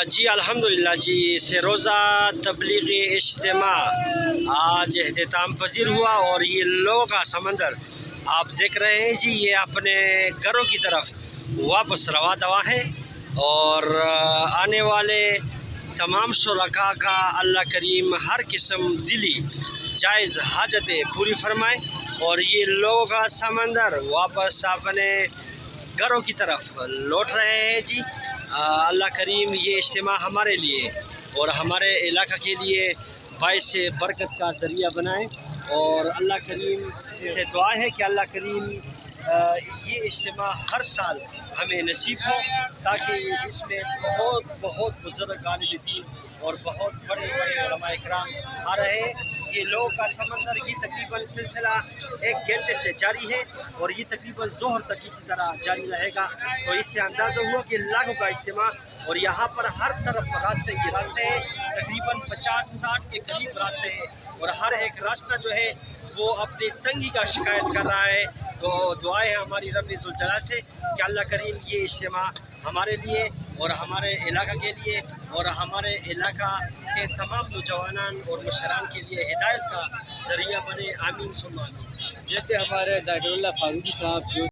جی الحمدللہ جی سے روزہ تبلیغی اجتماع آج اختتام پذیر ہوا، اور یہ لوگوں کا سمندر آپ دیکھ رہے ہیں جی، یہ اپنے گھروں کی طرف واپس رواں دوا ہے، اور آنے والے تمام شرکاء کا اللہ کریم ہر قسم دلی جائز حاجتیں پوری فرمائے، اور یہ لوگوں کا سمندر واپس اپنے گھروں کی طرف لوٹ رہے ہیں جی۔ اللہ کریم یہ اجتماع ہمارے لیے اور ہمارے علاقہ کے لیے باعث برکت کا ذریعہ بنائے، اور اللہ کریم سے دعا ہے کہ اللہ کریم یہ اجتماع ہر سال ہمیں نصیب ہو، تاکہ اس میں بہت بزرگ عالم دین اور بہت بڑے علماء کرام آ رہے ہیں۔ یہ لوگوں کا سمندر یہ تقریباً سلسلہ 1 گھنٹے سے جاری ہے، اور یہ تقریباً ظہر تک اسی طرح جاری رہے گا۔ تو اس سے اندازہ ہوا کہ لاکھوں کا اجتماع، اور یہاں پر ہر طرف راستے ہیں، تقریباً 50-60 کے قریب راستے ہیں، اور ہر ایک راستہ جو ہے وہ اپنی تنگی کا شکایت کر رہا ہے۔ تو دعائیں ہماری رب ذوالجلال سے کہ اللہ کریم یہ اجتماع ہمارے لیے اور ہمارے علاقہ کے لیے اور ہمارے علاقہ کے تمام نوجوانان اور مشران کے لیے ہدایت کا ذریعہ بنے، آمین ثم آمین۔ جیسے ہمارے ظاہر اللہ فاروقی صاحب جو